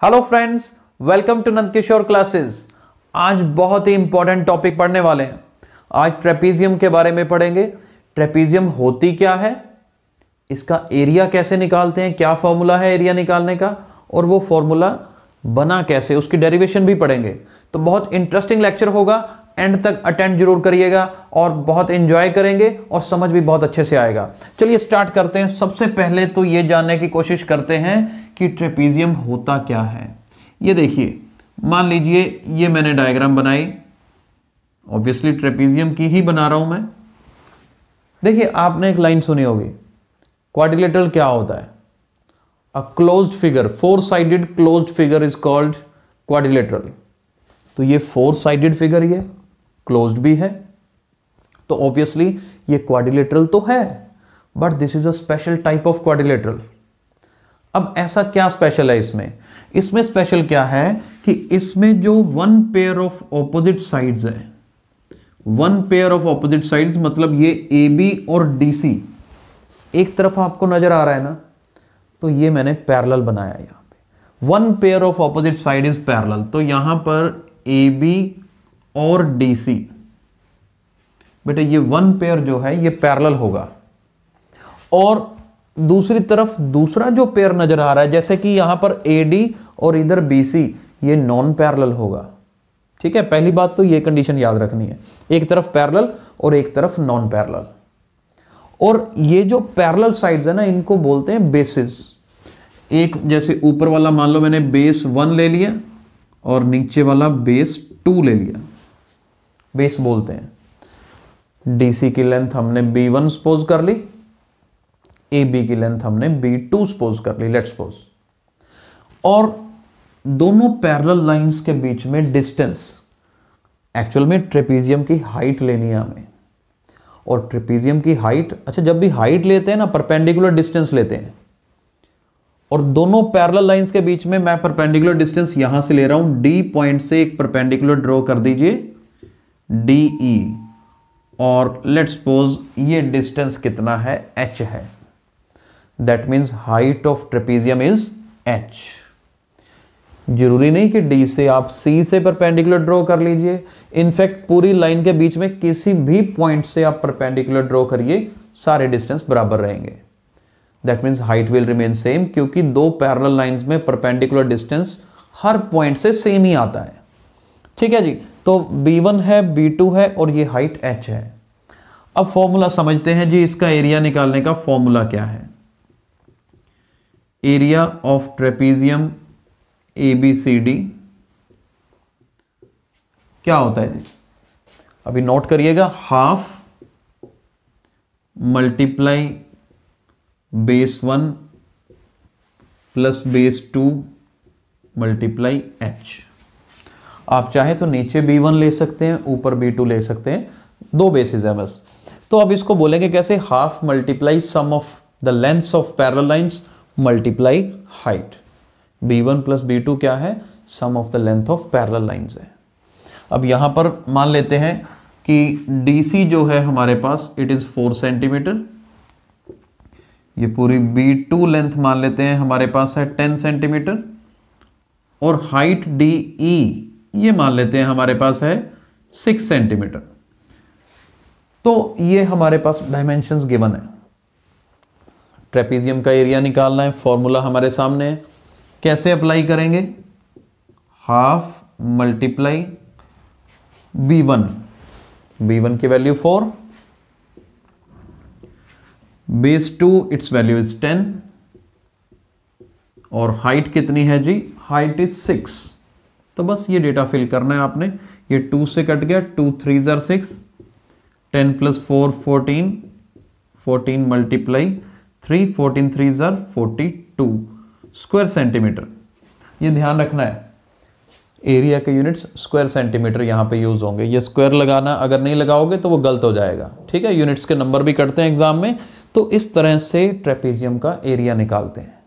Hello friends, welcome to Nandkishor classes. आज बहुत ही important topic पढ़ने वाले हैं। आज ट्रेपीजियम के बारे में पढ़ेंगे। ट्रेपीजियम होती क्या है, इसका एरिया कैसे निकालते हैं, क्या फॉर्मूला है एरिया निकालने का, और वो फॉर्मूला बना कैसे, उसकी डेरिवेशन भी पढ़ेंगे। तो बहुत इंटरेस्टिंग लेक्चर होगा, एंड तक अटेंड जरूर करिएगा और बहुत एंजॉय करेंगे और समझ भी बहुत अच्छे से आएगा। चलिए स्टार्ट करते हैं। सबसे पहले तो ये जानने की कोशिश करते हैं कि ट्रेपीजियम होता क्या है। ये देखिए, मान लीजिए ये मैंने डायग्राम बनाई, ऑब्वियसली ट्रेपीजियम की ही बना रहा हूं मैं। देखिए, आपने एक लाइन सुनी होगी, क्वाड्रिलेटरल क्या होता है? A closed figure, four sided closed figure is called quadrilateral. तो ये फोर साइडेड फिगर ये क्लोज्ड भी है, तो ऑब्वियसली ये क्वाड्रिलेटरल तो है, but this is a special type of quadrilateral. अब ऐसा क्या स्पेशल है इसमें? इसमें स्पेशल क्या है कि इसमें जो one pair of opposite sides है, one pair of opposite sides मतलब ये ए बी और डी सी एक तरफ आपको नजर आ रहा है ना, तो ये मैंने पैरेलल बनाया यहां पे। One pair of opposite side is parallel, तो यहां पर ए बी और डी सी, बेटे ये वन पेयर जो है ये पैरेलल होगा। और दूसरी तरफ दूसरा जो पेयर नजर आ रहा है, जैसे कि यहां पर ए डी और इधर बी सी, ये नॉन पैरेलल होगा। ठीक है, पहली बात तो ये कंडीशन याद रखनी है, एक तरफ पैरेलल और एक तरफ नॉन पैरेलल। और ये जो पैरेलल साइड्स है ना, इनको बोलते हैं बेसिस। एक जैसे ऊपर वाला मान लो मैंने बेस 1 ले लिया और नीचे वाला बेस 2 ले लिया, बेस बोलते हैं। डीसी की लेंथ हमने B1 सपोज कर ली, AB की लेंथ हमने B2 सपोज कर ली, लेट्स सपोज। और दोनों पैरेलल लाइंस के बीच में डिस्टेंस, एक्चुअल में ट्रेपीजियम की हाइट लेनी है हमें। और ट्रेपीजियम की हाइट, अच्छा जब भी हाइट लेते हैं ना, परपेंडिकुलर डिस्टेंस लेते हैं, और दोनों पैरेलल लाइंस के बीच में मैं परपेंडिकुलर डिस्टेंस यहां से ले रहा हूं, डी पॉइंट से एक परपेंडिकुलर ड्रॉ कर दीजिए, DE, और लेट्स सपोज ये डिस्टेंस कितना है, h है। That means height of trapezium is h। जरूरी नहीं कि D से आप C से परपेंडिकुलर ड्रॉ कर लीजिए, इनफैक्ट पूरी लाइन के बीच में किसी भी पॉइंट से आप परपेंडिकुलर ड्रॉ करिए, सारे डिस्टेंस बराबर रहेंगे। That means height will remain same, क्योंकि दो पैरेलल लाइंस में परपेंडिकुलर डिस्टेंस हर पॉइंट से सेम ही आता है। ठीक है जी, तो B1 है, B2 है और ये हाइट h है। अब फॉर्मूला समझते हैं जी, इसका एरिया निकालने का फॉर्मूला क्या है। एरिया ऑफ ट्रेपीजियम ABCD क्या होता है जी? अभी नोट करिएगा, half multiply base 1 plus base 2 multiply h। आप चाहे तो नीचे B1 ले सकते हैं, ऊपर B2 ले सकते हैं, दो बेसिस है बस। तो अब इसको बोलेंगे कैसे, half multiply sum of the lengths of parallel lines multiply height. B1 plus B2 क्या है, sum of the length of parallel lines है। अब यहां पर मान लेते हैं कि DC जो है हमारे पास, इट इज 4 सेंटीमीटर। ये पूरी B2 लेंथ मान लेते हैं हमारे पास है 10 सेंटीमीटर, और हाइट DE ये मान लेते हैं हमारे पास है 6 सेंटीमीटर। तो ये हमारे पास डायमेंशंस गिवन है। ट्रेपीजियम का एरिया निकालना है, फॉर्मूला हमारे सामने है। कैसे अप्लाई करेंगे, हाफ मल्टीप्लाई B1 की value 4, base 2 it's value is 10, और हाइट कितनी है जी, हाइट इज 6। तो बस ये डेटा फिल करना है आपने। ये 2 से कट गया, 2 3 jar 6, 10 plus 4 14, 14 multiply 3, 14 3 jar 42 square centimetre. ये ध्यान रखना है, एरिया के यूनिट्स स्क्वायर सेंटीमीटर यहां पे यूज होंगे। ये स्क्वायर लगाना, अगर नहीं लगाओगे तो वो गलत हो जाएगा। ठीक है, यूनिट्स के नंबर भी कटते हैं एग्जाम में। तो इस तरह से ट्रेपीजियम का एरिया निकालते हैं।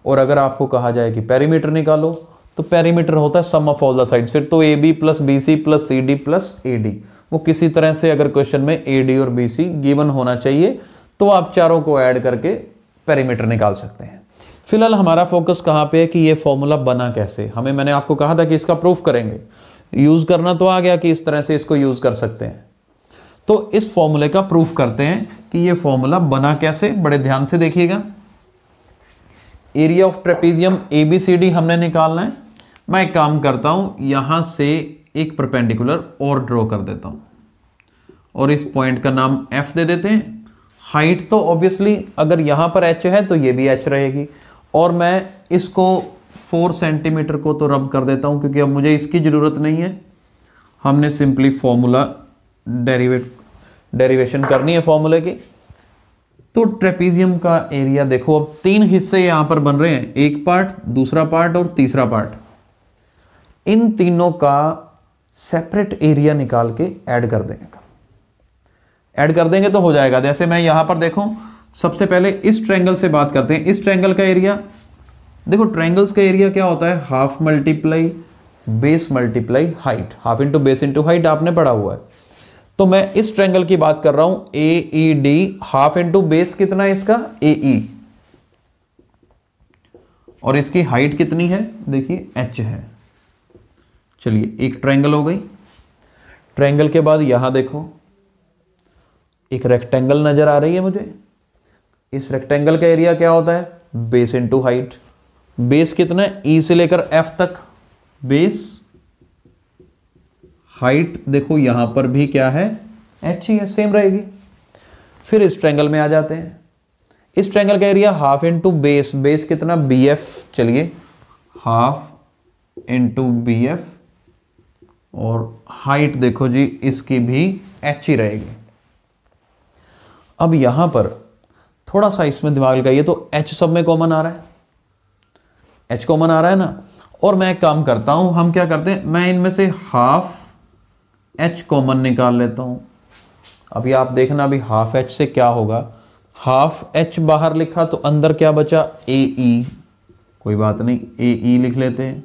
और अगर आपको कहा जाए कि पेरीमीटर निकालो, तो पेरीमीटर होता है sum of all the sides. फिर तो AB plus BC plus CD plus AD, वो किसी तरह से अगर क्वेश्चन में AD और BC गिवन होना चाहिए, तो आप चारों को ऐड करके पेरीमीटर निकाल सकते हैं। फिलहाल हमारा फोकस कहाँ पे है कि ये फॉर्मूला बना कैसे, मैंने आपको कहा था कि इसका प्रूफ करेंगे, यूज करना तो आ गया कि इस तरह से इसको यूज कर सकते हैं। तो इस फॉर्मूले का प्रूफ करते हैं कि ये फॉर्मूला बना कैसे। बड़े ध्यान से देखिएगा। एरिया ऑफ ट्रेपीजियम ABCD हमने निकालना है। मैं एक काम करता हूं, यहां से एक परपेंडिकुलर और ड्रॉ कर देता हूं और इस पॉइंट का नाम F दे देते हैं। हाइट तो ऑब्वियसली अगर यहां पर H है तो ये भी H रहेगी, और मैं इसको 4 सेंटीमीटर को तो रब कर देता हूं क्योंकि अब मुझे इसकी ज़रूरत नहीं है। हमने सिंपली फॉर्मूला डेरिवेशन करनी है फॉर्मूले की। तो ट्रेपीजियम का एरिया देखो, अब 3 हिस्से यहां पर बन रहे हैं, एक पार्ट, दूसरा पार्ट और तीसरा पार्ट। इन तीनों का सेपरेट एरिया निकाल के ऐड कर देंगे तो हो जाएगा। जैसे मैं यहां पर देखो, सबसे पहले इस ट्रायंगल से बात करते हैं। इस ट्रायंगल का एरिया देखो, ट्रायंगल्स का एरिया क्या होता है, half multiply base multiply height, half into base into height आपने पढ़ा हुआ है। तो मैं इस ट्रायंगल की बात कर रहा हूं, AED, हाफ इंटू बेस कितना है इसका, AE, और इसकी हाइट कितनी है, देखिए H है। चलिए एक ट्रायंगल हो गई। ट्रायंगल के बाद यहां देखो एक रेक्टेंगल नजर आ रही है मुझे। इस रेक्टेंगल का एरिया क्या होता है, बेस इंटू हाइट। बेस कितना है, E से लेकर F तक बेस, हाइट देखो यहां पर भी क्या है, H ही है, सेम रहेगी। फिर इस ट्रायंगल में आ जाते हैं। इस ट्रायंगल का area half into base, base कितना BF, चलिए हाफ इंटू BF, और हाइट देखो जी इसकी भी H ही रहेगी। अब यहां पर थोड़ा सा इसमें दिमाग लगाइए, तो H सब में कॉमन आ रहा है, H कॉमन आ रहा है ना। और मैं एक काम करता हूं, हम क्या करते हैं, मैं इनमें से हाफ H कॉमन निकाल लेता हूं। अभी आप देखना अभी हाफ H से क्या होगा, हाफ H बाहर लिखा तो अंदर क्या बचा, AE, कोई बात नहीं AE लिख लेते हैं।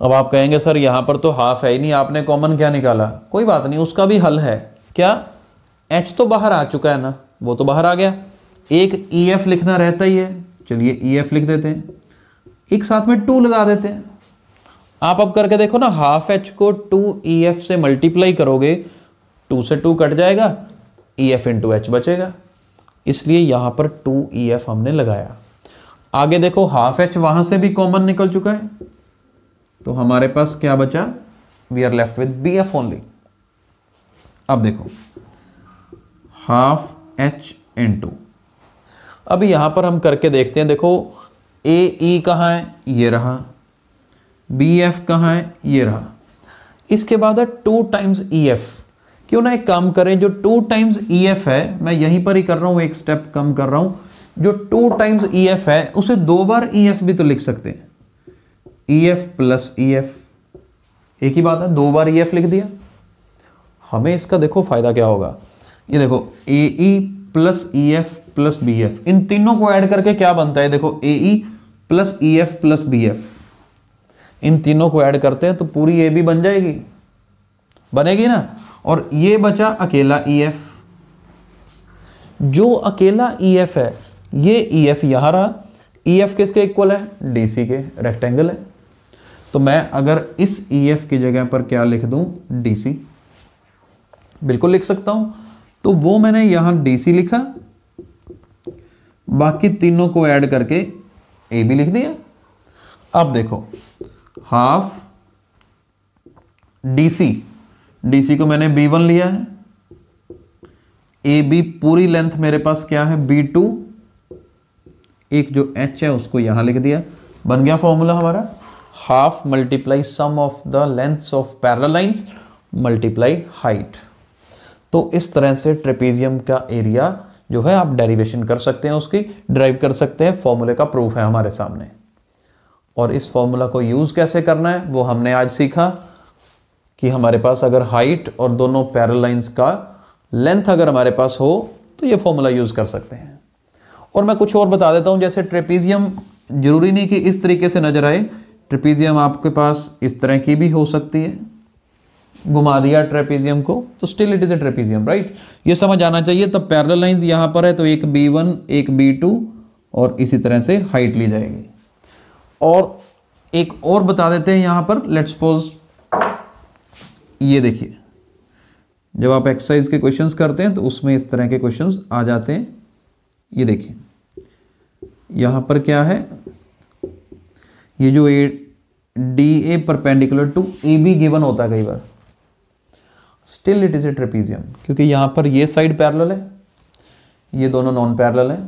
अब आप कहेंगे सर यहां पर तो हाफ है ही नहीं, आपने कॉमन क्या निकाला, कोई बात नहीं, उसका भी हल है। क्या, H तो बाहर आ चुका है ना, वो तो बाहर आ गया, एक EF लिखना रहता ही है, चलिए EF लिख देते हैं, एक साथ में 2 लगा देते हैं। आप अब करके देखो ना, हाफ H को 2EF से मल्टीप्लाई करोगे, 2 से 2 कट जाएगा, EF इंटू H बचेगा, इसलिए यहां पर 2EF हमने लगाया। आगे देखो हाफ H वहां से भी कॉमन निकल चुका है, तो हमारे पास क्या बचा, we are left with BF only. अब देखो हाफ H इंटू, अभी यहां पर हम करके देखते हैं। देखो AE कहाँ है, ये रहा, BF कहाँ है, ये रहा। इसके बाद है 2 टाइम्स EF। क्यों ना एक काम करें, जो 2 टाइम्स EF है, मैं यहीं पर ही कर रहा हूं, एक स्टेप कम कर रहा हूं, जो 2 टाइम्स EF है उसे 2 बार EF भी तो लिख सकते हैं, EF प्लस EF, एक ही बात है, 2 बार EF लिख दिया। हमें इसका देखो फायदा क्या होगा, ये देखो AE plus EF plus BF, इन तीनों को ऐड करके क्या बनता है, देखो AE plus EF plus BF, इन तीनों को ऐड करते हैं तो पूरी AB बन जाएगी, बनेगी ना। और ये बचा अकेला EF, जो अकेला EF है, ये EF यहां रहा। EF किसके इक्वल है, DC के, रेक्टेंगल है। तो मैं अगर इस EF की जगह पर क्या लिख दूं, DC, बिल्कुल लिख सकता हूं। तो वो मैंने यहां DC लिखा, बाकी तीनों को ऐड करके AB लिख दिया। अब देखो हाफ DC को मैंने B1 लिया है, AB पूरी लेंथ मेरे पास क्या है, B2, एक जो H है उसको यहां लिख दिया, बन गया फॉर्मूला हमारा, half multiply sum of the lengths of parallel lines multiply height. तो इस तरह से ट्रेपीजियम का एरिया जो है आप डेरिवेशन कर सकते हैं, उसकी ड्राइव कर सकते हैं, फॉर्मूले का प्रूफ है हमारे सामने। और इस फॉर्मूला को यूज कैसे करना है वो हमने आज सीखा, कि हमारे पास अगर हाइट और दोनों पैरेलल लाइंस का लेंथ अगर हमारे पास हो तो ये फॉर्मूला यूज कर सकते हैं। और मैं कुछ और बता देता हूं, जैसे ट्रेपीजियम जरूरी नहीं कि इस तरीके से नजर आए, ट्रेपीजियम आपके पास इस तरह की भी हो सकती है, घुमा दिया ट्रेपीजियम को तो still it is a trapezium, right. ये समझ आना चाहिए। तब पैरेलल लाइंस यहां पर है तो एक B1 एक B2 और इसी तरह से हाइट ली जाएगी। और एक और बता देते हैं यहाँ पर, लेट्स सपोज ये देखिए, जब आप एक्सरसाइज के क्वेश्चंस करते हैं तो उसमें इस तरह के क्वेश्चंस आ जाते हैं। ये देखिए यहाँ पर क्या है, ये जो D A perpendicular to A B given होता है कई बार, still it is a trapezium, क्योंकि यहाँ पर ये साइड पैरेलल है, ये दोनों नॉन पैरेलल है,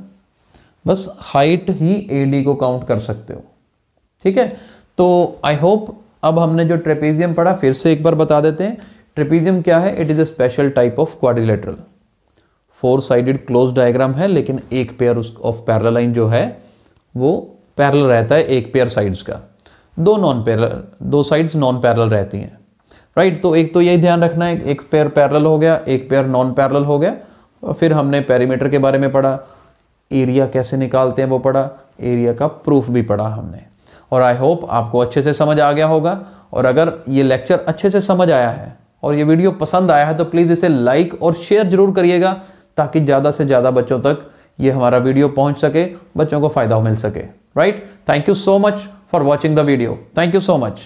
बस हाइट ही ए डी को काउंट कर सकते हो। ठीक है, तो आई होप अब हमने जो ट्रेपीजियम पढ़ा फिर से एक बार बता देते हैं। ट्रेपीजियम क्या है? It is A special type of quadrilateral, 4 sided close diagram है, लेकिन एक पेयर ऑफ पैरेलल लाइन जो है वो पैरेलल रहता है एक पेयर साइड्स का, दो साइड्स नॉन पैरेलल रहती हैं, राइट। तो एक तो यही ध्यान रखना है, एक पेयर पैरेलल हो गया, एक पेयर नॉन पैरेलल हो गया। और फिर हमने पेरीमीटर के बारे में पढ़ा, एरिया कैसे निकालते हैं वो पढ़ा, एरिया का प्रूफ भी पढ़ा हमने। और आई होप आपको अच्छे से समझ आ गया होगा। और अगर ये लेक्चर अच्छे से समझ आया है और ये वीडियो पसंद आया है तो प्लीज़ इसे लाइक और शेयर जरूर करिएगा, ताकि ज़्यादा से ज़्यादा बच्चों तक ये हमारा वीडियो पहुंच सके, बच्चों को फ़ायदा मिल सके, right. Thank you so much for watching the video, thank you so much.